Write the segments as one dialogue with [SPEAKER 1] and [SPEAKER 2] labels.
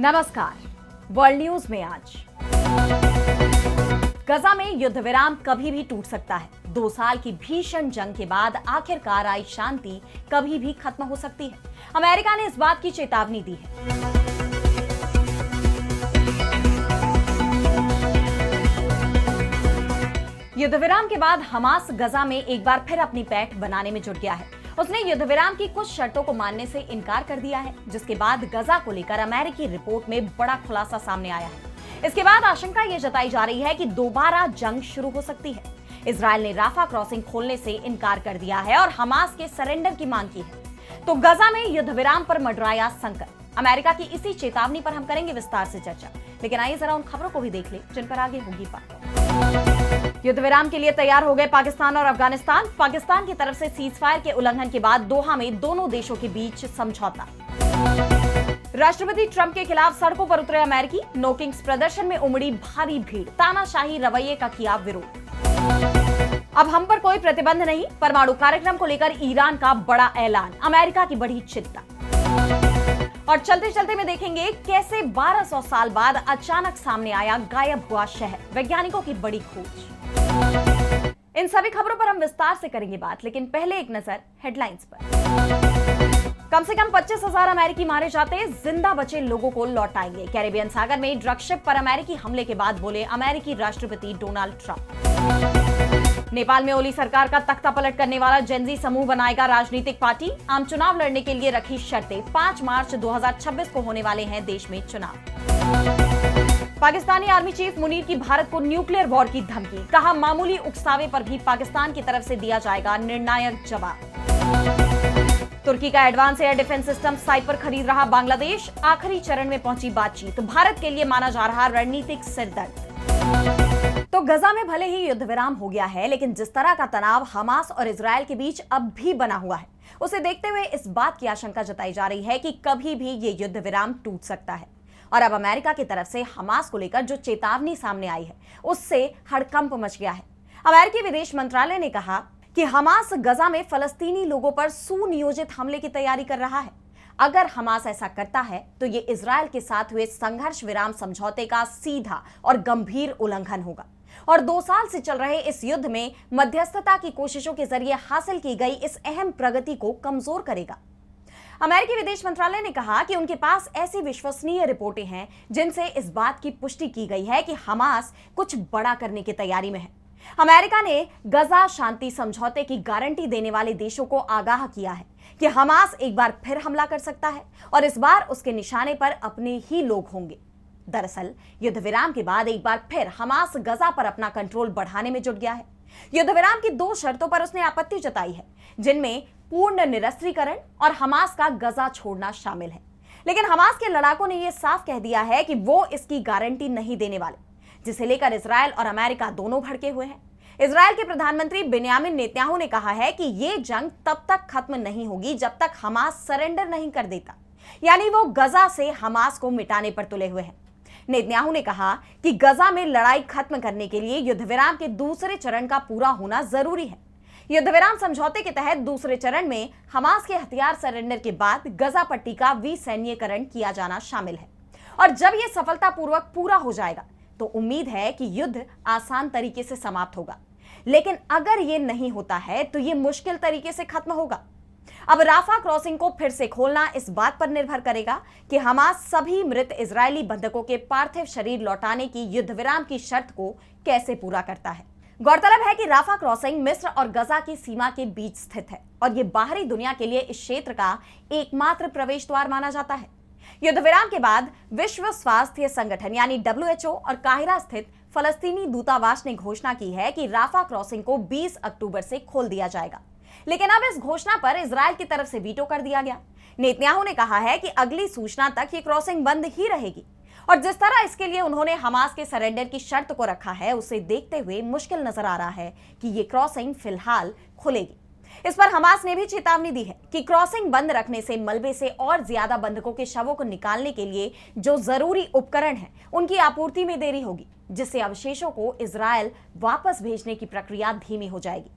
[SPEAKER 1] नमस्कार। World news में आज गजा में युद्ध विराम कभी भी टूट सकता है। 2 साल की भीषण जंग के बाद आखिरकार आई शांति कभी भी खत्म हो सकती है। अमेरिका ने इस बात की चेतावनी दी है। युद्ध विराम के बाद हमास गजा में एक बार फिर अपनी पैठ बनाने में जुट गया है। उसने युद्ध विराम की कुछ शर्तों को मानने से इनकार कर दिया है, जिसके बाद गजा को लेकर अमेरिकी रिपोर्ट में बड़ा खुलासा सामने आया है। इसके बाद आशंका ये जताई जा रही है कि दोबारा जंग शुरू हो सकती है। इजरायल ने राफा क्रॉसिंग खोलने से इनकार कर दिया है और हमास के सरेंडर की मांग की है। तो गजा में युद्ध विराम पर मंडराया संकट। अमेरिका की इसी चेतावनी पर हम करेंगे विस्तार से चर्चा, लेकिन आइए जरा उन खबरों को भी देख ले जिन पर आगे होगी बात। युद्ध विराम के लिए तैयार हो गए पाकिस्तान और अफगानिस्तान। पाकिस्तान की तरफ से सीजफायर के उल्लंघन के बाद दोहा में दोनों देशों के बीच समझौता। राष्ट्रपति ट्रंप के खिलाफ सड़कों पर उतरे अमेरिकी। नो किंग्स प्रदर्शन में उमड़ी भारी भीड़। तानाशाही रवैये का किया विरोध। अब हम पर कोई प्रतिबंध नहीं। परमाणु कार्यक्रम को लेकर ईरान का बड़ा ऐलान। अमेरिका की बढ़ी चिंता। और चलते चलते में देखेंगे कैसे 1200 साल बाद अचानक सामने आया गायब हुआ शहर। वैज्ञानिकों की बड़ी खोज। इन सभी खबरों पर हम विस्तार से करेंगे बात, लेकिन पहले एक नजर हेडलाइंस पर। कम से कम 25,000 अमेरिकी मारे जाते, जिंदा बचे लोगों को लौटाएंगे। कैरेबियन सागर में ड्रग शिप पर अमेरिकी हमले के बाद बोले अमेरिकी राष्ट्रपति डोनाल्ड ट्रंप। नेपाल में ओली सरकार का तख्ता पलट करने वाला जेनजी समूह बनाएगा राजनीतिक पार्टी। आम चुनाव लड़ने के लिए रखी शर्तें। 5 मार्च 2026 को होने वाले हैं देश में चुनाव। पाकिस्तानी आर्मी चीफ मुनीर की भारत को न्यूक्लियर वॉर की धमकी। कहा मामूली उकसावे पर भी पाकिस्तान की तरफ से दिया जाएगा निर्णायक जवाब। तुर्की का एडवांस एयर डिफेंस सिस्टम साइपर खरीद रहा बांग्लादेश। आखिरी चरण में पहुंची बातचीत। भारत के लिए माना जा रहा रणनीतिक सिरदर्द। तो गजा में भले ही युद्ध विराम हो गया है, लेकिन जिस तरह का तनाव हमास और इजरायल के बीच अब भी बना हुआ है, उसे देखते हुए इस बात की आशंका जताई जा रही है कि कभी भी ये युद्ध विराम टूट सकता है। और अब अमेरिका की तरफ से हमास को लेकर जो चेतावनी सामने आई है, उससे हड़कंप मच गया है। अमेरिकी विदेश मंत्रालय ने कहा कि हमास गजा में फलस्तीनी लोगों पर सुनियोजित हमले की तैयारी कर रहा है। अगर हमास ऐसा करता है तो ये इजरायल के साथ हुए संघर्ष विराम समझौते का सीधा और गंभीर उल्लंघन होगा और 2 साल से चल रहे इस युद्ध में मध्यस्थता की कोशिशों के जरिए हासिल की गई इस अहम प्रगति को कमजोर करेगा। अमेरिकी विदेश मंत्रालय ने कहा कि उनके पास ऐसी विश्वसनीय रिपोर्टें हैं जिनसे इस बात की पुष्टि की गई है कि हमास कुछ बड़ा करने की तैयारी में है। अमेरिका ने गजा शांति समझौते की गारंटी देने वाले देशों को आगाह किया है कि हमास एक बार फिर हमला कर सकता है और इस बार उसके निशाने पर अपने ही लोग होंगे। दरअसल युद्ध विराम के बाद एक बार फिर हमास गजा पर अपना कंट्रोल बढ़ाने में जुट गया है। युद्ध विराम की 2 शर्तों पर उसने आपत्ति जताई है, जिनमें पूर्ण निरस्त्रीकरण और हमास का गजा छोड़ना शामिल है। लेकिन हमास के लड़ाकों ने यह साफ कह दिया है कि वो इसकी गारंटी नहीं देने वाले, जिसे लेकर इजरायल और अमेरिका दोनों भड़के हुए हैं। इजरायल के प्रधानमंत्री बेन्यामिन नेतन्याहू ने कहा है कि यह जंग तब तक खत्म नहीं होगी जब तक हमास सरेंडर नहीं कर देता, यानी वो गजा से हमास को मिटाने पर तुले हुए हैं। नेतन्याहू ने कहा कि गजा में लड़ाई खत्म करने के लिए युद्ध विराम के दूसरे चरण का पूरा होना जरूरी है। युद्ध विराम समझौते के तहत दूसरे चरण में हमास के हथियार सरेंडर के बाद गजा पट्टी का विसैन्यीकरण किया जाना शामिल है और जब यह सफलतापूर्वक पूरा हो जाएगा तो उम्मीद है कि युद्ध आसान तरीके से समाप्त होगा। लेकिन अगर यह नहीं होता है तो यह मुश्किल तरीके से खत्म होगा। अब राफा क्रॉसिंग को फिर से खोलना इस बात पर निर्भर करेगा कि हमास सभी मृत इजरायली बंधकों के पार्थिव शरीर लौटाने की युद्ध विराम की शर्त को कैसे पूरा करता है। गौरतलब है कि राफा क्रॉसिंग मिस्र और गजा की सीमा के बीच स्थित है और यह बाहरी दुनिया के लिए इस क्षेत्र का एकमात्र प्रवेश द्वार माना जाता है। युद्ध विराम के बाद विश्व स्वास्थ्य संगठन यानी WHO और काहिरा स्थित फलस्तीनी दूतावास ने घोषणा की है कि राफा क्रॉसिंग को 20 अक्टूबर से खोल दिया जाएगा। लेकिन अब इस घोषणा पर इजरायल की तरफ से वीटो कर दिया गया। नेतन्याहू ने कहा है कि अगली सूचना तक ये क्रॉसिंग बंद ही रहेगी और जिस तरह इसके लिए उन्होंने हमास के सरेंडर की शर्त को रखा है, उसे देखते हुए मुश्किल नजर आ रहा है कि ये क्रॉसिंग फिलहाल खुलेगी। इस पर हमास ने भी चेतावनी दी है कि क्रॉसिंग बंद रखने से मलबे से और ज्यादा बंधकों के शवों को निकालने के लिए जो जरूरी उपकरण हैं, उनकी आपूर्ति में देरी होगी, जिससे अवशेषों को इजरायल वापस भेजने की प्रक्रिया धीमी हो जाएगी।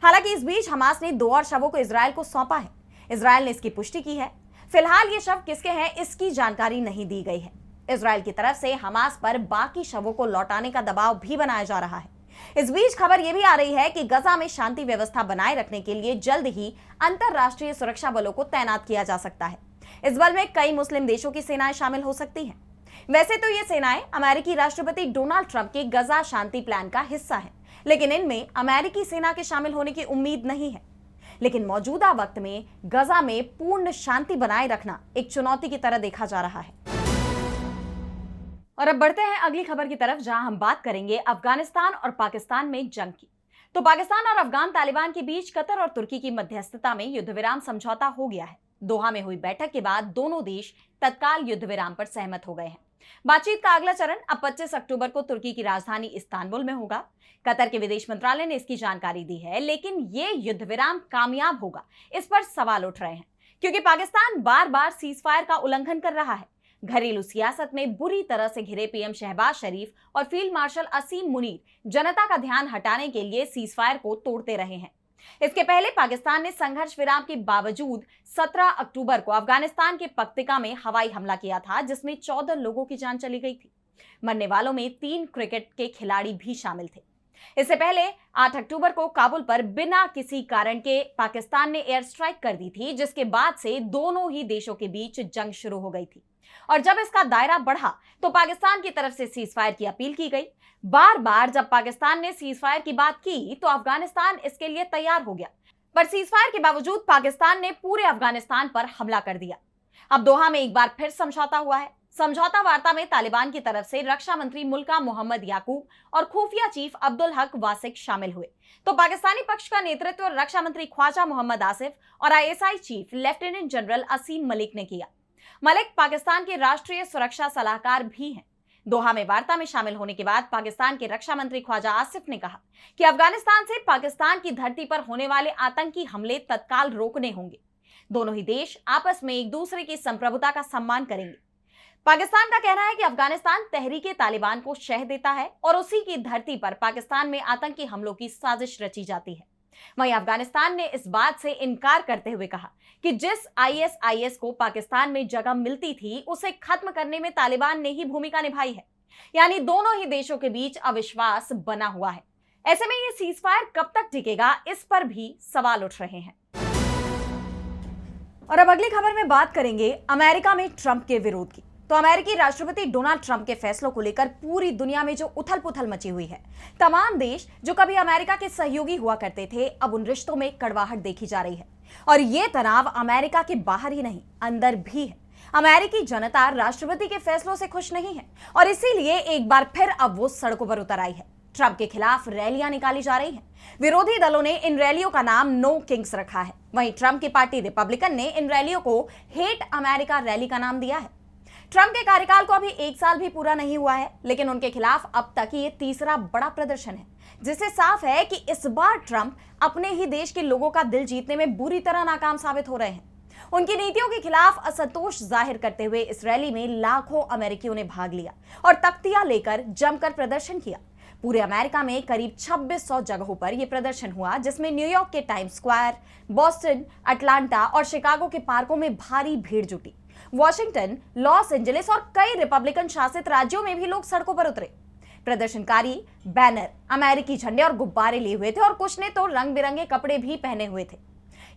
[SPEAKER 1] हालांकि इस बीच हमास ने 2 और शवों को इजरायल को सौंपा है। इजरायल ने इसकी पुष्टि की है। फिलहाल ये शव किसके हैं, इसकी जानकारी नहीं दी गई है। इजराइल की तरफ से हमास पर बाकी शवों को लौटाने का दबाव भी बनाया जा रहा है। इस बीच खबर यह भी आ रही है कि गजा में शांति व्यवस्था बनाए रखने के लिए जल्द ही अंतरराष्ट्रीय सुरक्षा बलों को तैनात किया जा सकता है। इस बल में कई मुस्लिम देशों की सेनाएं शामिल हो सकती हैं। वैसे तो ये सेनाएं अमेरिकी राष्ट्रपति डोनाल्ड ट्रंप के गजा शांति प्लान का हिस्सा हैं, लेकिन इनमें अमेरिकी सेना के शामिल होने की उम्मीद नहीं है। लेकिन मौजूदा वक्त में गजा में पूर्ण शांति बनाए रखना एक चुनौती की तरह देखा जा रहा है। और अब बढ़ते हैं अगली खबर की तरफ, जहां हम बात करेंगे अफगानिस्तान और पाकिस्तान में जंग की। तो पाकिस्तान और अफगान तालिबान के बीच कतर और तुर्की की मध्यस्थता में युद्ध विराम समझौता हो गया है। दोहा में हुई बैठक के बाद दोनों देश तत्काल युद्ध विराम पर सहमत हो गए हैं। बातचीत का अगला चरण अब 25 अक्टूबर को तुर्की की राजधानी इस्तांबुल में होगा। कतर के विदेश मंत्रालय ने इसकी जानकारी दी है, लेकिन ये युद्ध विराम कामयाब होगा, इस पर सवाल उठ रहे हैं, क्योंकि पाकिस्तान बार बार सीज फायर का उल्लंघन कर रहा है। घरेलू सियासत में बुरी तरह से घिरे पीएम शहबाज शरीफ और फील्ड मार्शल असीम मुनीर जनता का ध्यान हटाने के लिए सीज फायर को तोड़ते रहे हैं। इसके पहले पाकिस्तान ने संघर्ष विराम के बावजूद 17 अक्टूबर को अफगानिस्तान के पक्तिका में हवाई हमला किया था, जिसमें 14 लोगों की जान चली गई थी। मरने वालों में 3 क्रिकेट के खिलाड़ी भी शामिल थे। इससे पहले 8 अक्टूबर को काबुल पर बिना किसी कारण के पाकिस्तान ने एयर स्ट्राइक कर दी थी, जिसके बाद से दोनों ही देशों के बीच जंग शुरू हो गई थी। और जब इसका दायरा बढ़ा तो पाकिस्तान की तरफ से सीज फायर की अपील की गई। बार बार जब पाकिस्तान ने सीज फायर की बात की तो अफगानिस्तान इसके लिए तैयार हो गया, पर सीज फायर के बावजूद पाकिस्तान ने पूरे अफगानिस्तान पर हमला कर दिया। अब दोहा में एक बार फिर समझौता हुआ है। समझौता वार्ता में तालिबान की तरफ से रक्षा मंत्री मुल्का मोहम्मद याकूब और खुफिया चीफ अब्दुल हक वासिक शामिल हुए, तो पाकिस्तानी पक्ष का नेतृत्व रक्षा मंत्री ख्वाजा मोहम्मद आसिफ और आईएसआई चीफ लेफ्टिनेंट जनरल असीम मलिक ने किया। मलिक पाकिस्तान के राष्ट्रीय सुरक्षा सलाहकार भी हैं। दोहा में वार्ता में शामिल होने के बाद पाकिस्तान के रक्षा मंत्री ख्वाजा आसिफ ने कहा कि अफगानिस्तान से पाकिस्तान की धरती पर होने वाले आतंकी हमले तत्काल रोकने होंगे। दोनों ही देश आपस में एक दूसरे की संप्रभुता का सम्मान करेंगे। पाकिस्तान का कहना है कि अफगानिस्तान तहरीके तालिबान को शह देता है और उसी की धरती पर पाकिस्तान में आतंकी हमलों की साजिश रची जाती है। वहीं अफगानिस्तान ने इस बात से इनकार करते हुए कहा कि जिस आईएसआईएस को पाकिस्तान में जगह मिलती थी, उसे खत्म करने में तालिबान ने ही भूमिका निभाई है। यानी दोनों ही देशों के बीच अविश्वास बना हुआ है। ऐसे में ये सीज फायर कब तक टिकेगा, इस पर भी सवाल उठ रहे हैं। और अब अगली खबर में बात करेंगे अमेरिका में ट्रंप के विरोध की। तो अमेरिकी राष्ट्रपति डोनाल्ड ट्रंप के फैसलों को लेकर पूरी दुनिया में जो उथल पुथल मची हुई है, तमाम देश जो कभी अमेरिका के सहयोगी हुआ करते थे, अब उन रिश्तों में कड़वाहट देखी जा रही है। और ये तनाव अमेरिका के बाहर ही नहीं, अंदर भी है। अमेरिकी जनता राष्ट्रपति के फैसलों से खुश नहीं है और इसीलिए एक बार फिर अब वो सड़कों पर उतर आई है। ट्रंप के खिलाफ रैलियां निकाली जा रही हैं। विरोधी दलों ने इन रैलियों का नाम नो किंग्स रखा है। वहीं ट्रंप की पार्टी रिपब्लिकन ने इन रैलियों को हेट अमेरिका रैली का नाम दिया है। ट्रंप के कार्यकाल को अभी 1 साल भी पूरा नहीं हुआ है, लेकिन उनके खिलाफ अब तक ये तीसरा बड़ा प्रदर्शन है, जिससे साफ है कि इस बार ट्रंप अपने ही देश के लोगों का दिल जीतने में बुरी तरह नाकाम साबित हो रहे हैं। उनकी नीतियों के खिलाफ असंतोष जाहिर करते हुए इस रैली में लाखों अमेरिकियों ने भाग लिया और तख्तियां लेकर जमकर प्रदर्शन किया। पूरे अमेरिका में करीब 2600 जगहों पर यह प्रदर्शन हुआ, जिसमें न्यूयॉर्क के टाइम्स स्क्वायर, बोस्टन, अटलांटा और शिकागो के पार्कों में भारी भीड़ जुटी। वॉशिंगटन, लॉस एंजलिस और कई रिपब्लिकन शासित राज्यों में भी लोग सड़कों पर उतरे। प्रदर्शनकारी बैनर, अमेरिकी झंडे और गुब्बारे लिए हुए थे और कुछ ने तो रंग बिरंगे कपड़े भी पहने हुए थे।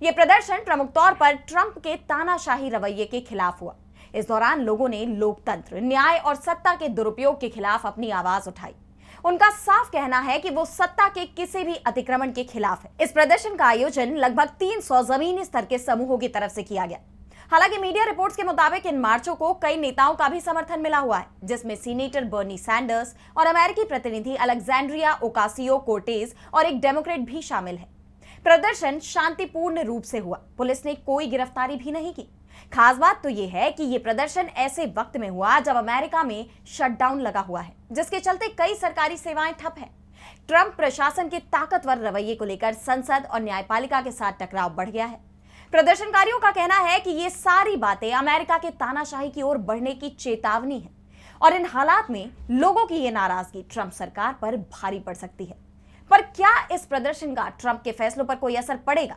[SPEAKER 1] यह प्रदर्शन प्रमुख तौर पर ट्रंप के तानाशाही रवैये के खिलाफ हुआ। इस दौरान लोगों ने लोकतंत्र, न्याय और सत्ता के दुरुपयोग के खिलाफ अपनी आवाज उठाई। उनका साफ कहना है कि वो सत्ता के किसी भी अतिक्रमण के खिलाफ है। इस प्रदर्शन का आयोजन लगभग 300 जमीनी स्तर के समूहों की तरफ से किया गया। हालांकि मीडिया रिपोर्ट्स के मुताबिक इन मार्चों को कई नेताओं का भी समर्थन मिला हुआ है, जिसमें सीनेटर बर्नी सैंडर्स और अमेरिकी प्रतिनिधि अलेक्जेंड्रिया ओकासियो-कोर्टेज और एक डेमोक्रेट भी शामिल है। प्रदर्शन शांतिपूर्ण रूप से हुआ। पुलिस ने कोई गिरफ्तारी भी नहीं की। खास बात तो यह है कि यह प्रदर्शन ऐसे वक्त में हुआ जब अमेरिका में शटडाउन लगा हुआ है, जिसके चलते कई सरकारी सेवाएं ठप हैं। ट्रंप प्रशासन के ताकतवर रवैये को लेकर संसद और न्यायपालिका के साथ टकराव बढ़ गया है। प्रदर्शनकारियों का कहना है कि ये सारी बातें अमेरिका के तानाशाही की ओर बढ़ने की चेतावनी है और इन हालात में लोगों की ये नाराजगी ट्रंप सरकार पर भारी पड़ सकती है। पर क्या इस प्रदर्शन का ट्रंप के फैसलों पर कोई असर पड़ेगा?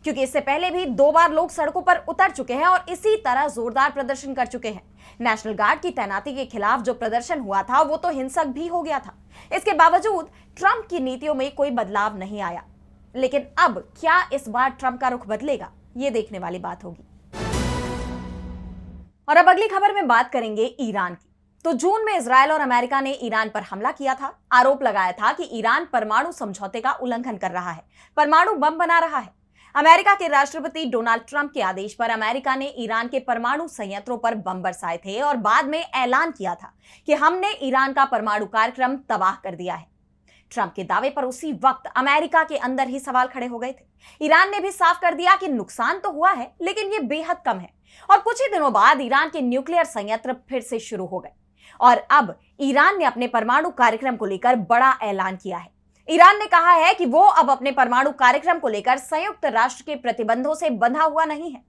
[SPEAKER 1] क्योंकि इससे पहले भी 2 बार लोग सड़कों पर उतर चुके हैं और इसी तरह जोरदार प्रदर्शन कर चुके हैं। नेशनल गार्ड की तैनाती के खिलाफ जो प्रदर्शन हुआ था वो तो हिंसक भी हो गया था। इसके बावजूद ट्रंप की नीतियों में कोई बदलाव नहीं आया। लेकिन अब क्या इस बार ट्रंप का रुख बदलेगा, ये देखने वाली बात होगी। और अब अगली खबर में बात करेंगे ईरान की। तो जून में इजरायल और अमेरिका ने ईरान पर हमला किया था। आरोप लगाया था कि ईरान परमाणु समझौते का उल्लंघन कर रहा है, परमाणु बम बना रहा है। अमेरिका के राष्ट्रपति डोनाल्ड ट्रंप के आदेश पर अमेरिका ने ईरान के परमाणु संयंत्रों पर बम बरसाए थे और बाद में ऐलान किया था कि हमने ईरान का परमाणु कार्यक्रम तबाह कर दिया है। ट्रंप के दावे पर उसी वक्त अमेरिका के अंदर ही सवाल खड़े हो गए थे। ईरान ने भी साफ कर दिया कि नुकसान तो हुआ है, लेकिन ये बेहद कम है। और कुछ ही दिनों बाद ईरान के न्यूक्लियर संयंत्र फिर से शुरू हो गए और अब ईरान ने अपने परमाणु कार्यक्रम को लेकर बड़ा ऐलान किया है। ईरान ने कहा है कि वो अब अपने परमाणु कार्यक्रम को लेकर संयुक्त राष्ट्र के प्रतिबंधों से बंधा हुआ नहीं है।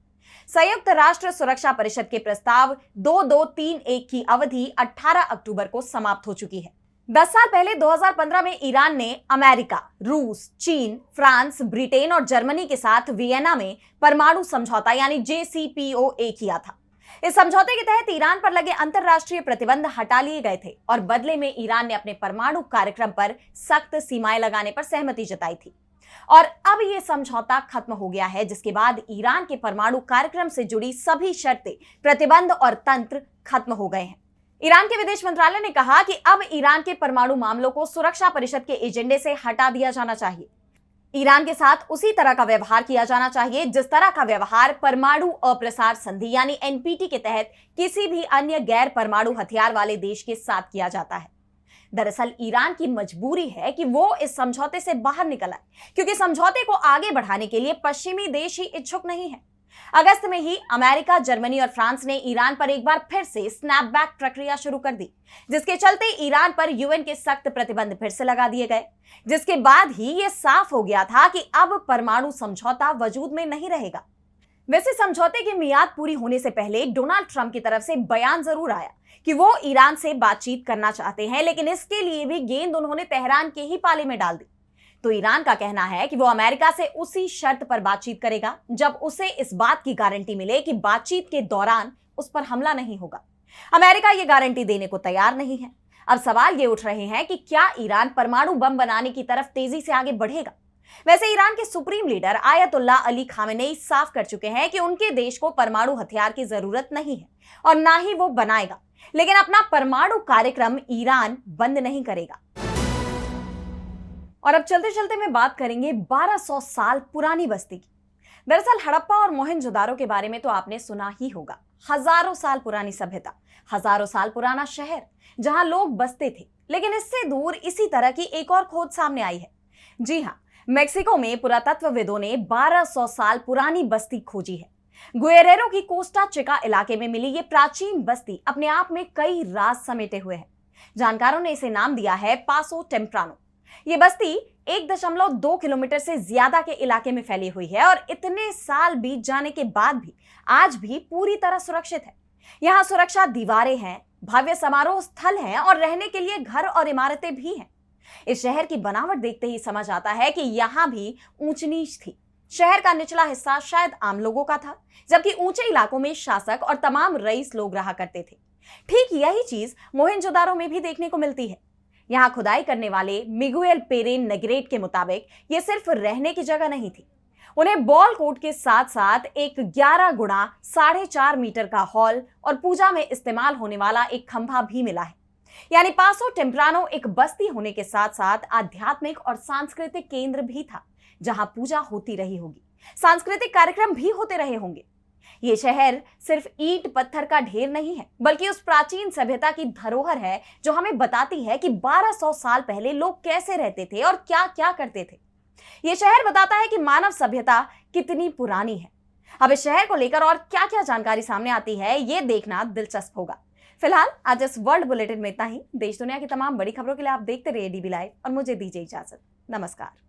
[SPEAKER 1] संयुक्त राष्ट्र सुरक्षा परिषद के प्रस्ताव 2231 की अवधि 18 अक्टूबर को समाप्त हो चुकी है। 10 साल पहले 2015 में ईरान ने अमेरिका, रूस, चीन, फ्रांस, ब्रिटेन और जर्मनी के साथ वियना में परमाणु समझौता यानी JCPOA किया था। इस समझौते के तहत ईरान पर लगे अंतरराष्ट्रीय प्रतिबंध हटा लिए गए थे और बदले में ईरान ने अपने परमाणु कार्यक्रम पर सख्त सीमाएं लगाने पर सहमति जताई थी। और अब यह समझौता खत्म हो गया है, जिसके बाद ईरान के परमाणु कार्यक्रम से जुड़ी सभी शर्तें, प्रतिबंध और तंत्र खत्म हो गए हैं। ईरान के विदेश मंत्रालय ने कहा कि अब ईरान के परमाणु मामलों को सुरक्षा परिषद के एजेंडे से हटा दिया जाना चाहिए। ईरान के साथ उसी तरह का व्यवहार किया जाना चाहिए जिस तरह का व्यवहार परमाणु अप्रसार संधि यानी NPT के तहत किसी भी अन्य गैर परमाणु हथियार वाले देश के साथ किया जाता है। दरअसल ईरान की मजबूरी है कि वो इस समझौते से बाहर निकल आए, क्योंकि समझौते को आगे बढ़ाने के लिए पश्चिमी देश ही इच्छुक नहीं है। अगस्त में ही अमेरिका, जर्मनी और फ्रांस ने ईरान पर एक बार फिर से स्नैपबैक प्रक्रिया शुरू कर दी, जिसके चलते ईरान पर UN के सख्त प्रतिबंध फिर से लगा दिए गए, जिसके बाद ही यह साफ हो गया था कि अब परमाणु समझौता वजूद में नहीं रहेगा। वैसे समझौते की मियाद पूरी होने से पहले डोनाल्ड ट्रंप की तरफ से बयान जरूर आया कि वो ईरान से बातचीत करना चाहते हैं, लेकिन इसके लिए भी गेंद उन्होंने तेहरान के ही पाले में डाल दी। तो ईरान का कहना है कि वो अमेरिका से उसी शर्त पर बातचीत करेगा जब उसे इस बात की गारंटी मिले कि बातचीत के दौरान उस पर हमला नहीं होगा। अमेरिका ये गारंटी देने को तैयार नहीं है। अब सवाल ये उठ रहे हैं कि क्या ईरान परमाणु बम बनाने की तरफ तेजी से आगे बढ़ेगा। वैसे ईरान के supreme leader Ayatollah Ali Khamenei साफ कर चुके हैं कि उनके देश को परमाणु हथियार की जरूरत नहीं है और ना ही वो बनाएगा, लेकिन अपना परमाणु कार्यक्रम ईरान बंद नहीं करेगा। और अब चलते चलते में बात करेंगे 1200 साल पुरानी बस्ती की। दरअसल हड़प्पा और मोहनजोदारो के बारे में तो आपने सुना ही होगा। हजारों साल पुरानी सभ्यता, हजारों साल पुराना शहर जहां लोग बसते थे। लेकिन इससे दूर इसी तरह की एक और खोज सामने आई है। जी हाँ, मेक्सिको में पुरातत्वविदों ने 1200 साल पुरानी बस्ती खोजी है। गुएरेरो की कोस्टा चिका इलाके में मिली ये प्राचीन बस्ती अपने आप में कई राज समेटे हुए है। जानकारों ने इसे नाम दिया है पासो टेम्प्रानो। ये बस्ती 1.2 किलोमीटर से ज्यादा के इलाके में फैली हुई है और इतने साल बीत जाने के बाद भी आज भी पूरी तरह सुरक्षित है। यहाँ सुरक्षा दीवारें हैं, भव्य समारोह स्थल हैं और रहने के लिए घर और इमारतें भी हैं। इस शहर की बनावट देखते ही समझ आता है कि यहाँ भी ऊंच नीच थी। शहर का निचला हिस्सा शायद आम लोगों का था, जबकि ऊंचे इलाकों में शासक और तमाम रईस लोग रहा करते थे। ठीक यही चीज मोहेंजोदारो में भी देखने को मिलती है। यहाँ खुदाई करने वाले मिगुएल पेरेन नेग्रेट के मुताबिक ये सिर्फ रहने की जगह नहीं थी। उन्हें बॉल कोर्ट के साथ साथ एक 11 गुणा 4.5 मीटर का हॉल और पूजा में इस्तेमाल होने वाला एक खंभा भी मिला है। यानी पासो टेम्प्रानो एक बस्ती होने के साथ साथ आध्यात्मिक और सांस्कृतिक केंद्र भी था, जहां पूजा होती रही होगी, सांस्कृतिक कार्यक्रम भी होते रहे होंगे। ये शहर सिर्फ ईंट पत्थर का ढेर नहीं है, बल्कि उस प्राचीन सभ्यता की धरोहर है जो हमें बताती है कि 1200 साल पहले लोग कैसे रहते थे और क्या क्या करते थे। ये शहर बताता है कि मानव सभ्यता कितनी पुरानी है। अब इस शहर को लेकर और क्या क्या जानकारी सामने आती है, ये देखना दिलचस्प होगा। फिलहाल आज इस वर्ल्ड बुलेटिन में इतना ही। देश दुनिया की तमाम बड़ी खबरों के लिए आप देखते रहिए DB लाइव और मुझे दीजिए इजाजत। नमस्कार।